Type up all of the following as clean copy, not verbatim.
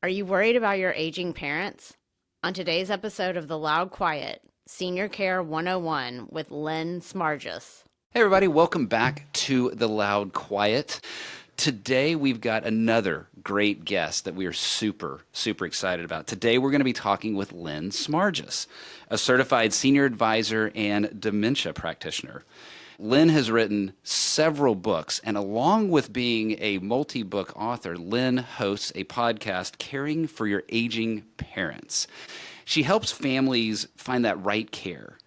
Are you worried about your aging parents? On today's episode of The Loud Quiet, Senior Care 101 with Lynn Smargis. Hey, everybody, welcome back to The Loud Quiet. Today, we've got another great guest that we are super excited about. Today, we're going to be talking with Lynn Smargis, a certified senior advisor and dementia practitioner. Lynn has written several books, and along with being a multi-book author, Lynn hosts a podcast, Caring for Your Aging Parents. She helps families find that right care,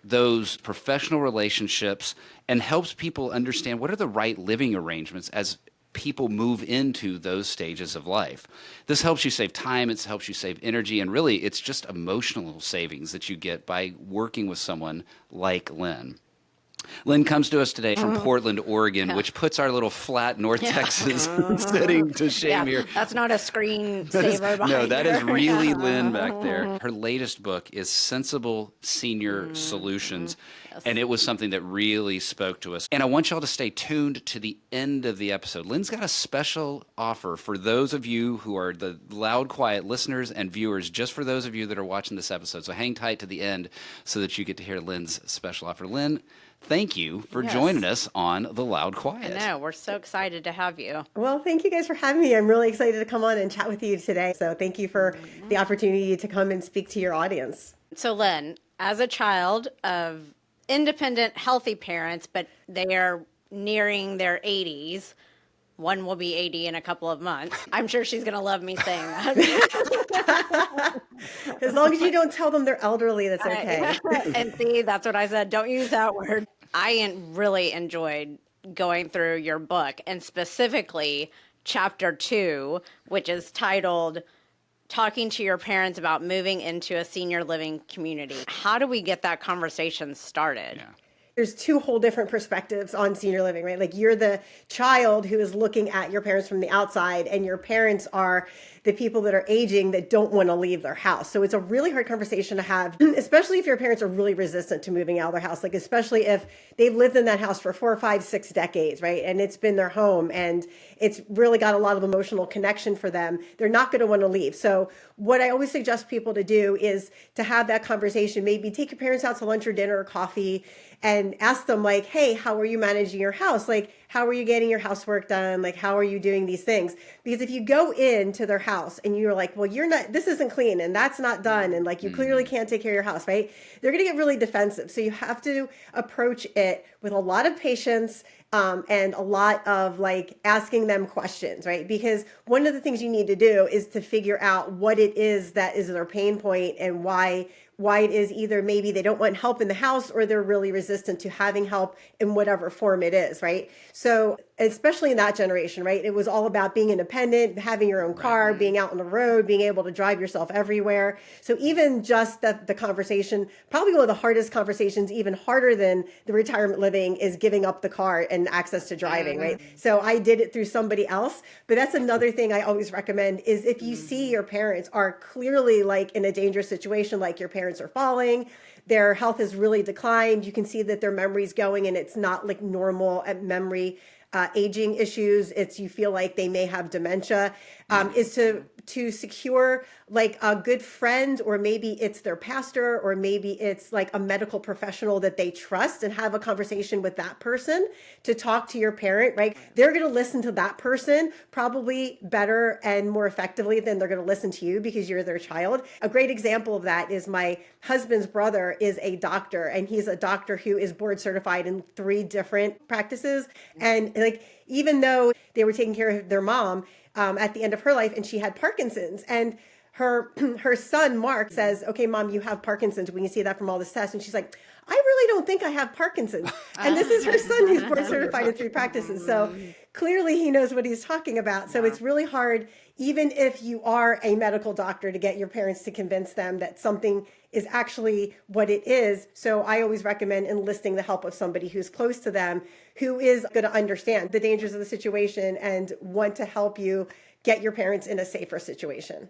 those professional relationships, and helps people understand what are the right living arrangements as people move into those stages of life. This helps you save time, it helps you save energy, and really it's just emotional savings that you get by working with someone like Lynn. Lynn comes to us today from Portland, Oregon, which puts our little flat North Texas setting to shame here. That's not a screensaver behind No, that is her. really Lynn back there. Her latest book is Sensible Senior Solutions, and it was something that really spoke to us. And I want y'all to stay tuned to the end of the episode. Lynn's got a special offer for those of you who are the Loud Quiet listeners and viewers, just for those of you that are watching this episode. So hang tight to the end so that you get to hear Lynn's special offer. Lynn, thank you for joining us on The Loud Quiet. I know, we're so excited to have you. Well, thank you guys for having me. I'm really excited to come on and chat with you today. So thank you for the opportunity to come and speak to your audience. So Lynn, as a child of independent, healthy parents, but they are nearing their 80s, one will be 80 in a couple of months. I'm sure she's going to love me saying that. As long as you don't tell them they're elderly, that's okay. And see, that's what I said. Don't use that word. I really enjoyed going through your book, and specifically chapter 2, which is titled Talking to Your Parents About Moving into a Senior Living Community. How do we get that conversation started? Yeah. There's two whole different perspectives on senior living, right? Like you're the child who is looking at your parents from the outside, and your parents are the people that are aging that don't want to leave their house. So it's a really hard conversation to have, especially if your parents are really resistant to moving out of their house, like especially if they've lived in that house for 4, 5, 6 decades, right? And it's been their home and it's really got a lot of emotional connection for them. They're not going to want to leave. So what I always suggest people to do is to have that conversation, maybe take your parents out to lunch or dinner or coffee and ask them like, hey, how are you managing your house? Like, how are you getting your housework done? Like, how are you doing these things? Because if you go into their house and you're like, well, this isn't clean and that's not done. And like, you clearly can't take care of your house, right? They're going to get really defensive. So you have to approach it with a lot of patience and a lot of like asking them questions, right? Because one of the things you need to do is to figure out what it is that is their pain point and why it is either maybe they don't want help in the house or they're really resistant to having help in whatever form it is, right? So especially in that generation, right? It was all about being independent, having your own car, being out on the road, being able to drive yourself everywhere. So even just the conversation, probably one of the hardest conversations, even harder than the retirement living, is giving up the car and access to driving, right? So I did it through somebody else, but that's another thing I always recommend is if you see your parents are clearly like in a dangerous situation, like your parents are falling, their health has really declined, you can see that their memory's going and it's not like normal memory aging issues, it's you feel like they may have dementia, is to secure like a good friend, or maybe it's their pastor, or maybe it's like a medical professional that they trust, and have a conversation with that person to talk to your parent, right? They're going to listen to that person probably better and more effectively than they're going to listen to you because you're their child. A great example of that is my husband's brother is a doctor, and he's a doctor who is board certified in 3 different practices. And like, even though they were taking care of their mom at the end of her life, and she had Parkinson's, and her son Mark says, okay, mom, you have Parkinson's, we can see that from all this tests. And she's like, I really don't think I have Parkinson's. And this is her son who's board certified in 3 practices. So clearly he knows what he's talking about. So it's really hard, even if you are a medical doctor, to get your parents to convince them that something is actually what it is. So I always recommend enlisting the help of somebody who's close to them, who is going to understand the dangers of the situation and want to help you get your parents in a safer situation.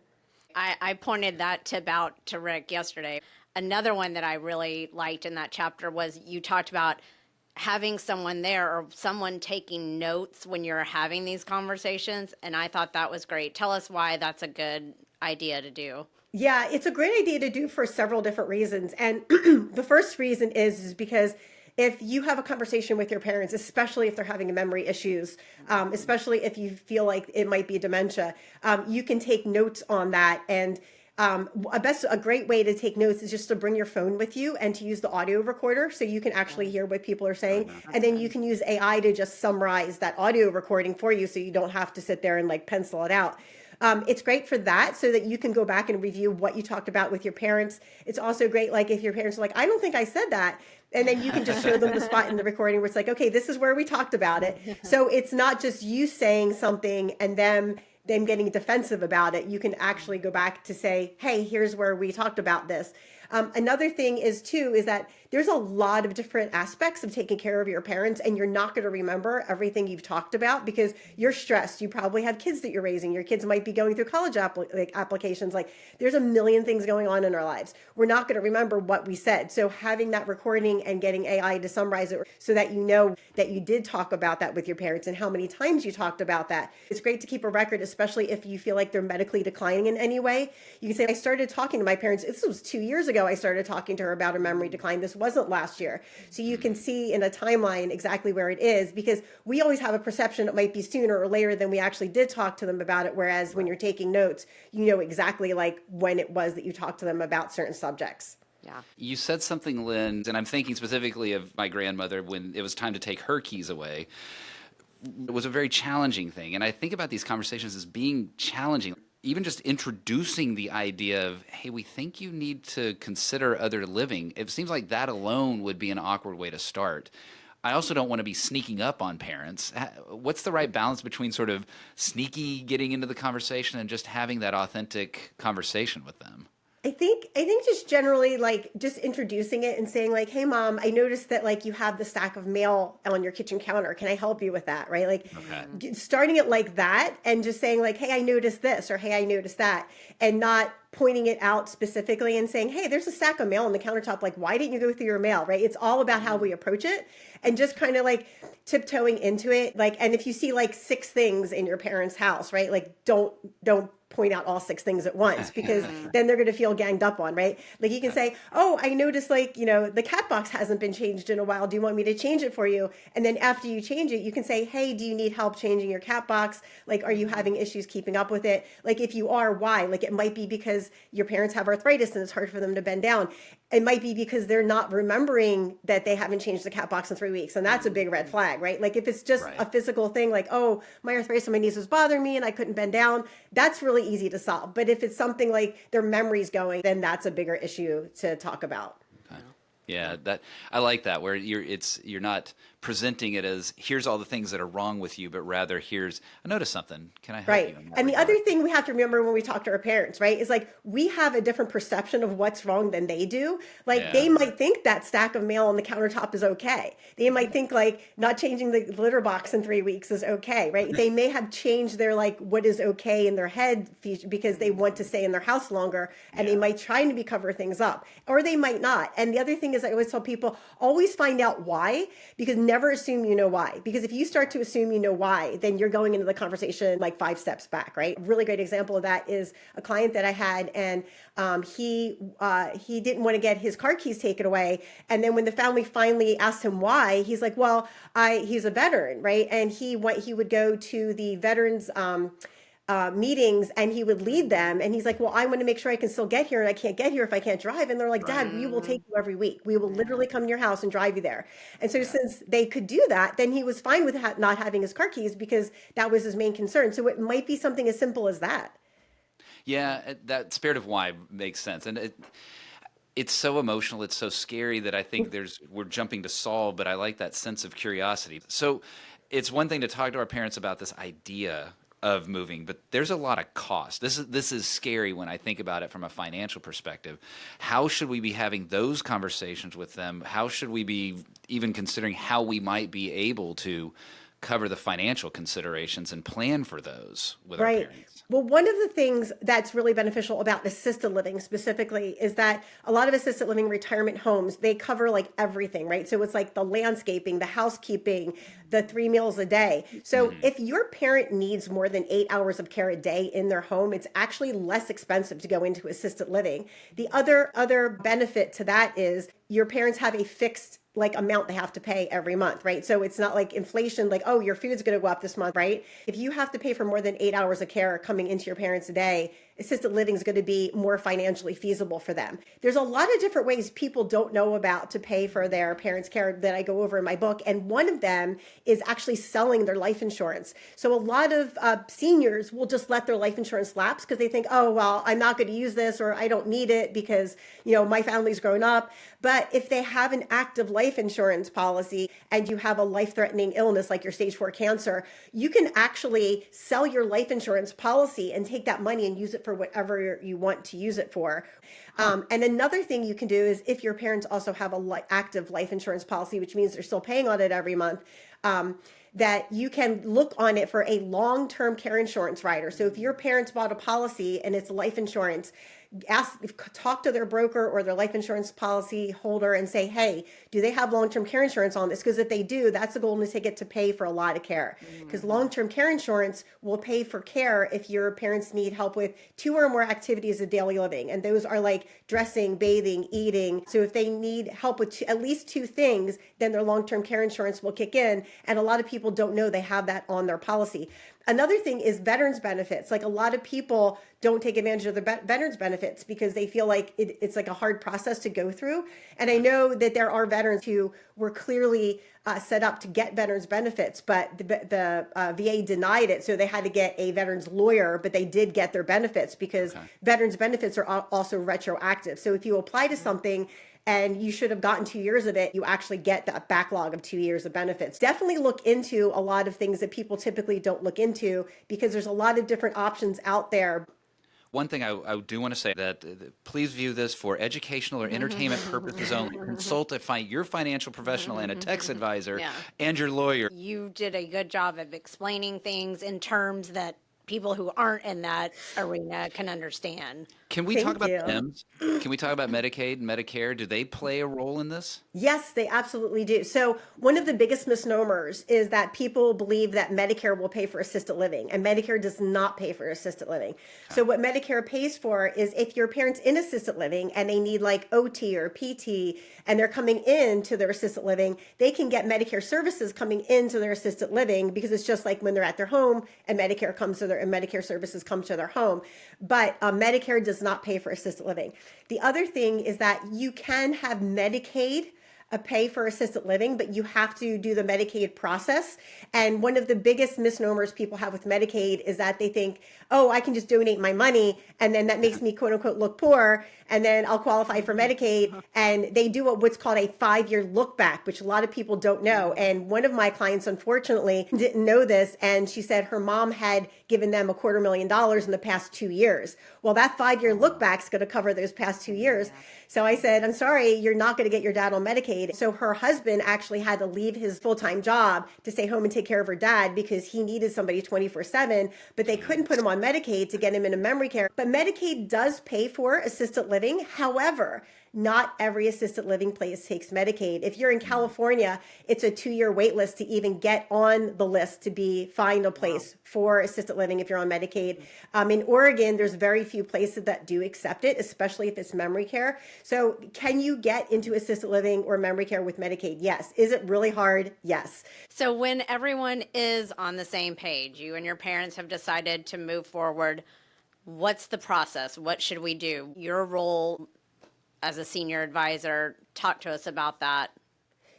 I pointed that to Rick yesterday. Another one that I really liked in that chapter was you talked about having someone there or someone taking notes when you're having these conversations. And I thought that was great. Tell us why that's a good idea to do. Yeah, it's a great idea to do for several different reasons. And the first reason is because if you have a conversation with your parents, especially if they're having memory issues, especially if you feel like it might be dementia, you can take notes on that. And a great way to take notes is just to bring your phone with you and to use the audio recorder so you can actually hear what people are saying. And then you can use AI to just summarize that audio recording for you so you don't have to sit there and like pencil it out. It's great for that so that you can go back and review what you talked about with your parents. It's also great, like if your parents are like, I don't think I said that. And then you can just show them the spot in the recording where it's like, okay, this is where we talked about it. So it's not just you saying something and them getting defensive about it. You can actually go back to say, hey, here's where we talked about this. Another thing is that there's a lot of different aspects of taking care of your parents, and you're not going to remember everything you've talked about because you're stressed. You probably have kids that you're raising. Your kids might be going through college applications. Like there's a million things going on in our lives. We're not going to remember what we said. So having that recording and getting AI to summarize it so that you know that you did talk about that with your parents and how many times you talked about that. It's great to keep a record, especially if you feel like they're medically declining in any way. You can say, I started talking to my parents. This was 2 years ago. I started talking to her about a memory decline. This wasn't last year. So you can see in a timeline exactly where it is because we always have a perception it might be sooner or later than we actually did talk to them about it. Whereas when you're taking notes, you know exactly like when it was that you talked to them about certain subjects. Yeah. You said something, Lynn, and I'm thinking specifically of my grandmother when it was time to take her keys away. It was a very challenging thing. And I think about these conversations as being challenging. Even just introducing the idea of, hey, we think you need to consider other living. It seems like that alone would be an awkward way to start. I also don't want to be sneaking up on parents. What's the right balance between sort of sneaky getting into the conversation and just having that authentic conversation with them? I think just generally like just introducing it and saying like, hey mom, I noticed that like you have the stack of mail on your kitchen counter. Can I help you with that? Right? Like starting it like that and just saying like, hey, I noticed this or hey, I noticed that, and not pointing it out specifically and saying, hey, there's a stack of mail on the countertop. Like, why didn't you go through your mail? Right? It's all about how we approach it and just kind of like tiptoeing into it. Like, and if you see like 6 things in your parents' house, right? Like don't point out all 6 things at once because then they're going to feel ganged up on, right? Like you can say, oh, I noticed like, you know, the cat box hasn't been changed in a while. Do you want me to change it for you? And then after you change it, you can say, hey, do you need help changing your cat box? Like, are you having issues keeping up with it? Like if you are, why? Like it might be because your parents have arthritis and it's hard for them to bend down. It might be because they're not remembering that they haven't changed the cat box in 3 weeks. And that's a big red flag, right? Like if it's just a physical thing, like, oh, my arthritis on my knees was bothering me and I couldn't bend down, that's really easy to solve. But if it's something like their memory's going, then that's a bigger issue to talk about. Yeah, that I like that where you're not presenting it as here's all the things that are wrong with you, but rather here's I noticed something. Can I help you? Right. And the other thing we have to remember when we talk to our parents, right, is like we have a different perception of what's wrong than they do. Like they might think that stack of mail on the countertop is okay. They might think like not changing the litter box in 3 weeks is okay, right? They may have changed their like what is okay in their head because they want to stay in their house longer and they might try to cover things up or they might not. And the other thing is I always tell people always find out why because never assume you know why. Because if you start to assume you know why, then you're going into the conversation like 5 steps back, right? A really great example of that is a client that I had, and he didn't want to get his car keys taken away. And then when the family finally asked him why, he's like, well, he's a veteran, right? And he would go to the veterans meetings and he would lead them. And he's like, well, I want to make sure I can still get here and I can't get here if I can't drive. And they're like, Dad, we will take you every week. We will literally come to your house and drive you there. And so since they could do that, then he was fine with not having his car keys because that was his main concern. So it might be something as simple as that. Yeah, that spirit of why makes sense. And it's so emotional. It's so scary that I think we're jumping to solve, but I like that sense of curiosity. So it's one thing to talk to our parents about this idea of moving, but there's a lot of cost. This is scary when I think about it from a financial perspective. How should we be having those conversations with them? How should we be even considering how we might be able to cover the financial considerations and plan for those with our parents? Well, one of the things that's really beneficial about assisted living specifically is that a lot of assisted living retirement homes, they cover like everything, right? So it's like the landscaping, the housekeeping, the 3 meals a day. So if your parent needs more than 8 hours of care a day in their home, it's actually less expensive to go into assisted living. The other benefit to that is your parents have a fixed like amount they have to pay every month, right? So it's not like inflation, like, oh, your food's going to go up this month, right? If you have to pay for more than 8 hours of care coming into your parents a day, assisted living is going to be more financially feasible for them. There's a lot of different ways people don't know about to pay for their parents' care that I go over in my book. And one of them is actually selling their life insurance. So a lot of seniors will just let their life insurance lapse because they think, oh, well, I'm not going to use this, or I don't need it because, my family's grown up. But if they have an active life insurance policy and you have a life-threatening illness like your stage 4 cancer, you can actually sell your life insurance policy and take that money and use it for whatever you want to use it for. And another thing you can do is if your parents also have a active life insurance policy, which means they're still paying on it every month, that you can look on it for a long-term care insurance rider. So if your parents bought a policy and it's life insurance, talk to their broker or their life insurance policy holder and say, hey, do they have long-term care insurance on this? Because if they do, that's a golden ticket to pay for a lot of care. Because long-term care insurance will pay for care if your parents need help with 2 or more activities of daily living. And those are like dressing, bathing, eating. So if they need help with at least 2 things, then their long-term care insurance will kick in. And a lot of people don't know they have that on their policy. Another thing is veterans benefits. Like a lot of people don't take advantage of the veterans benefits because they feel like it's like a hard process to go through. And I know that there are veterans who were clearly set up to get veterans benefits, but the VA denied it. So they had to get a veterans lawyer, but they did get their benefits because veterans benefits are also retroactive. So if you apply to something and you should have gotten 2 years of it, you actually get that backlog of 2 years of benefits. Definitely look into a lot of things that people typically don't look into because there's a lot of different options out there. One thing I do want to say that please view this for educational or entertainment purposes only. Consult your financial professional and a tax advisor and your lawyer. You did a good job of explaining things in terms that people who aren't in that arena can understand. Can we talk about PIMS? Can we talk about Medicaid and Medicare? Do they play a role in this? Yes, they absolutely do. So one of the biggest misnomers is that people believe that Medicare will pay for assisted living, and Medicare does not pay for assisted living. So what Medicare pays for is if your parents in assisted living and they need like OT or PT and they're coming into their assisted living, they can get Medicare services coming into their assisted living because it's just like when they're at their home and Medicare comes to and Medicare services come to their home. But Medicare does not pay for assisted living. The other thing is that you can have Medicaid pay for assisted living, but you have to do the Medicaid process. And one of the biggest misnomers people have with Medicaid is that they think, oh, I can just donate my money and then that makes me quote unquote look poor and then I'll qualify for Medicaid. And they do what's called a 5-year look back, which a lot of people don't know. And one of my clients, unfortunately, didn't know this. And she said her mom had given them $250,000 in the past 2 years. Well, that 5-year look back is going to cover those past 2 years. So I said, I'm sorry, you're not going to get your dad on Medicaid. So her husband actually had to leave his full-time job to stay home and take care of her dad because he needed somebody 24/7, but they couldn't put him on Medicaid to get him into memory care. But Medicaid does pay for assisted living. However, not every assisted living place takes Medicaid. If you're in California, it's a 2-year wait list to even get on the list to find a place for assisted living if you're on Medicaid. In Oregon, there's very few places that do accept it, especially if it's memory care. So can you get into assisted living or memory care with Medicaid? Yes. Is it really hard? Yes. So when everyone is on the same page, you and your parents have decided to move forward, what's the process? What should we do? Your role as a senior advisor, talk to us about that.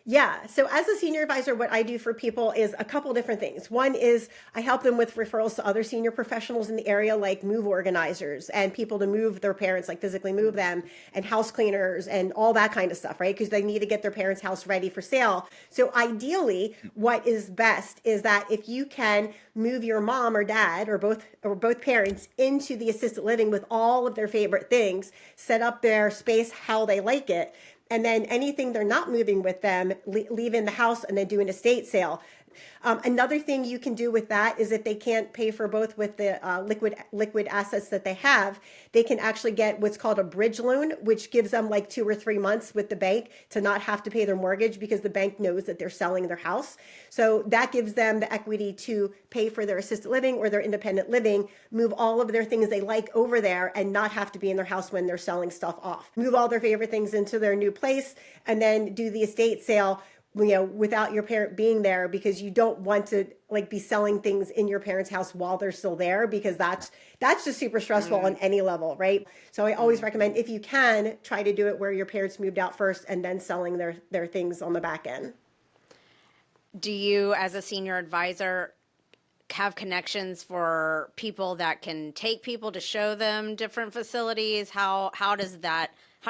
Yeah. So as a senior advisor, what I do for people is a couple different things. One is I help them with referrals to other senior professionals in the area, like move organizers and people to move their parents, like physically move them, and house cleaners and all that kind of stuff, right? Because they need to get their parents' house ready for sale. So ideally, what is best is that if you can move your mom or dad or both parents into the assisted living with all of their favorite things, set up their space how they like it, and then anything they're not moving with them, leave in the house and then do an estate sale. Another thing you can do with that is if they can't pay for both with the liquid assets that they have, they can actually get what's called a bridge loan, which gives them like 2 or 3 months with the bank to not have to pay their mortgage because the bank knows that they're selling their house. So that gives them the equity to pay for their assisted living or their independent living, move all of their things they like over there and not have to be in their house when they're selling stuff off. Move all their favorite things into their new place and then do the estate sale, without your parent being there, because you don't want to like be selling things in your parents' house while they're still there, because that's just super stressful on any level, right? So I always recommend, if you can, try to do it where your parents moved out first and then selling their things on the back end. Do you, as a senior advisor, have connections for people that can take people to show them different facilities? How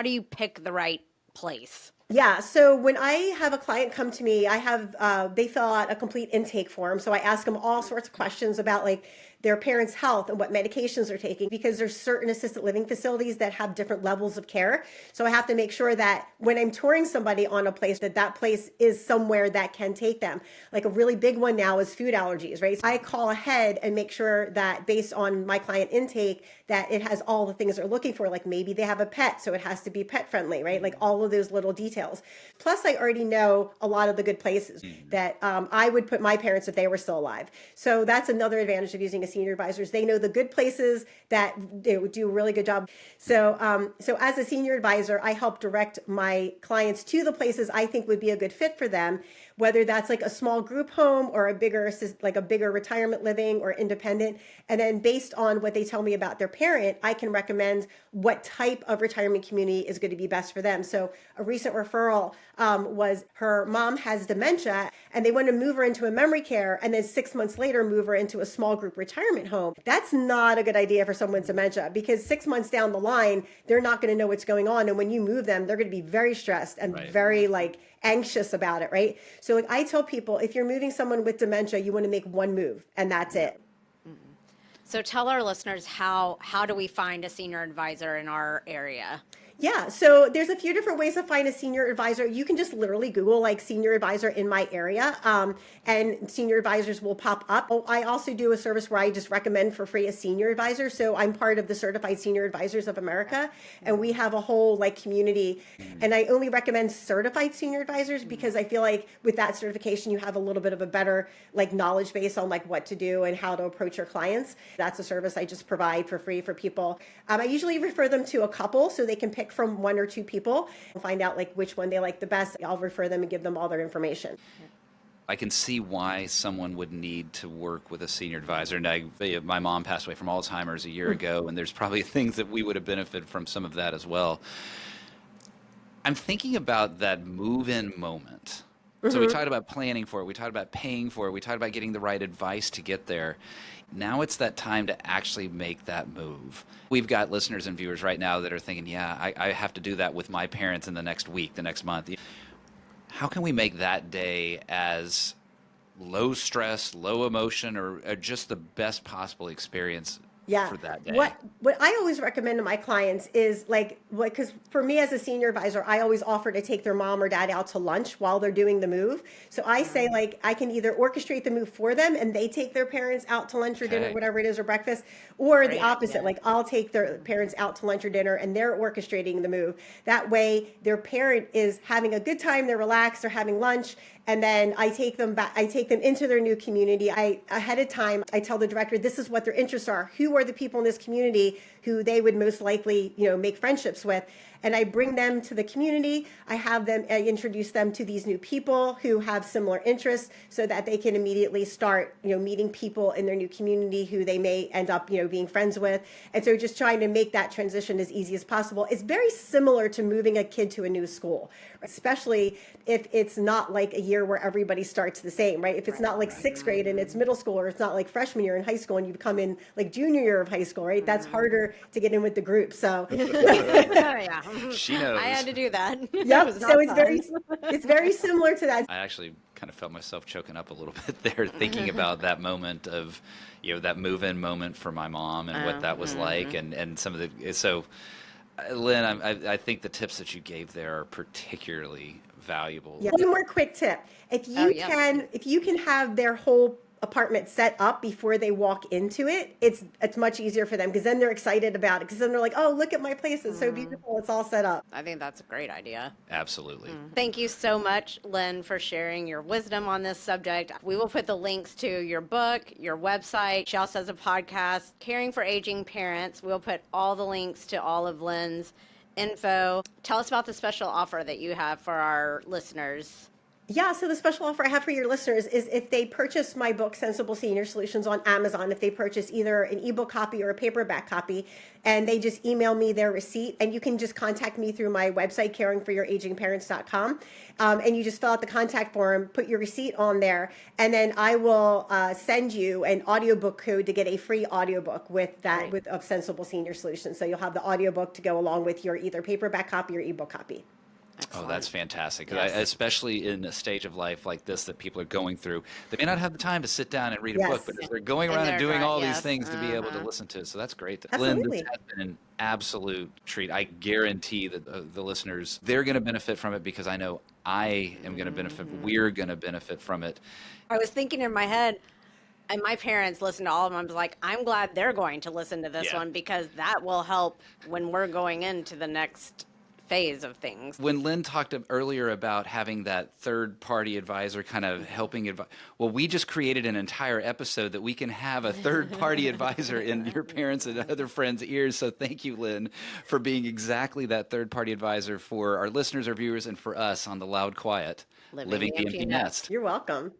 do you pick the right place? Yeah. So when I have a client come to me, they fill out a complete intake form. So I ask them all sorts of questions about like their parents' health and what medications they're taking, because there's certain assisted living facilities that have different levels of care. So I have to make sure that when I'm touring somebody on a place, that place is somewhere that can take them. Like a really big one now is food allergies, right? So I call ahead and make sure that based on my client intake, that it has all the things they're looking for. Like maybe they have a pet, so it has to be pet friendly, right? Like all of those little details. Plus, I already know a lot of the good places that I would put my parents if they were still alive. So that's another advantage of using a senior advisors. They know the good places that they would do a really good job. So as a senior advisor, I help direct my clients to the places I think would be a good fit for them, whether that's like a small group home or a bigger retirement living or independent. And then based on what they tell me about their parent, I can recommend what type of retirement community is going to be best for them. So a recent referral was her mom has dementia and they want to move her into a memory care and then 6 months later move her into a small group retirement home. That's not a good idea for someone's dementia, because 6 months down the line, they're not going to know what's going on. And when you move them, they're going to be very stressed and very anxious about it, right? So I tell people, if you're moving someone with dementia, you want to make one move and that's it. So tell our listeners, how do we find a senior advisor in our area? Yeah, so there's a few different ways to find a senior advisor. You can just literally Google like senior advisor in my area, and senior advisors will pop up. I also do a service where I just recommend for free a senior advisor. So I'm part of the Certified Senior Advisors of America, and we have a whole like community. And I only recommend certified senior advisors because I feel like with that certification, you have a little bit of a better like knowledge base on like what to do and how to approach your clients. That's a service I just provide for free for people. I usually refer them to a couple so they can pick from 1 or 2 people and find out like which one they like the best. I'll refer them and give them all their information. I can see why someone would need to work with a senior advisor. And my mom passed away from Alzheimer's a year ago, and there's probably things that we would have benefited from some of that as well. I'm thinking about that move-in moment. So we talked about planning for it. We talked about paying for it. We talked about getting the right advice to get there. Now it's that time to actually make that move. We've got listeners and viewers right now that are thinking, yeah, I have to do that with my parents in the next week, the next month. How can we make that day as low stress, low emotion, or just the best possible experience for that day? What I always recommend to my clients is because for me as a senior advisor, I always offer to take their mom or dad out to lunch while they're doing the move. So I say I can either orchestrate the move for them and they take their parents out to lunch or dinner, whatever it is, or breakfast, or the opposite. Like I'll take their parents out to lunch or dinner and they're orchestrating the move. That way their parent is having a good time, they're relaxed, they're having lunch, and then I take them back. I take them into their new community. Ahead of time, I tell the director, this is what their interests are. Who are the people in this community who they would most likely, make friendships with? And I bring them to the community. I introduce them to these new people who have similar interests so that they can immediately start, meeting people in their new community who they may end up, being friends with. And so just trying to make that transition as easy as possible. It's very similar to moving a kid to a new school, especially if it's not like a year where everybody starts the same, right? If it's not like 6th grade and it's middle school, or it's not like freshman year in high school and you come in like junior year of high school, right? That's harder to get in with the group. So Yeah. She knows. I had to do that. Yep. So it's very similar to that. I actually kind of felt myself choking up a little bit there thinking about that moment of, that move-in moment for my mom and what that was like, and some of the. So, Lynn, I think the tips that you gave there are particularly valuable. Yeah. One more quick tip. Oh, yeah. If you can have their whole apartment set up before they walk into it, it's much easier for them because then they're excited about it because then they're like, oh, look at my place. It's so beautiful. It's all set up. I think that's a great idea. Absolutely. Thank you so much, Lynn, for sharing your wisdom on this subject. We will put the links to your book, your website. She also has a podcast, Caring for Aging Parents. We'll put all the links to all of Lynn's info. Tell us about the special offer that you have for our listeners. Yeah, so the special offer I have for your listeners is if they purchase my book, Sensible Senior Solutions, on Amazon, if they purchase either an ebook copy or a paperback copy, and they just email me their receipt, and you can just contact me through my website, caringforyouragingparents.com, and you just fill out the contact form, put your receipt on there, and then I will send you an audiobook code to get a free audiobook with that of Sensible Senior Solutions. So you'll have the audiobook to go along with your either paperback copy or ebook copy. Oh, that's fantastic. 'Cause Yes. especially in a stage of life like this that people are going through, they may not have the time to sit down and read a Yes. book, but as they're going And around and they're doing dry- all these yes. things to be able to listen to it. So that's great. Absolutely. Lynn, this has been an absolute treat. I guarantee that the listeners, they're going to benefit from it because I know I am going to benefit. We're going to benefit from it. I was thinking in my head, and my parents listened to all of them. I was like, I'm glad they're going to listen to this Yeah. one because that will help when we're going into the next phase of things. When Lynn talked earlier about having that third-party advisor kind of helping advise, well, we just created an entire episode that we can have a third-party advisor in your parents' and other friends' ears. So thank you, Lynn, for being exactly that third-party advisor for our listeners, our viewers, and for us on The Loud Quiet, Living Living the the Empty Empty Nest. Nest. You're welcome.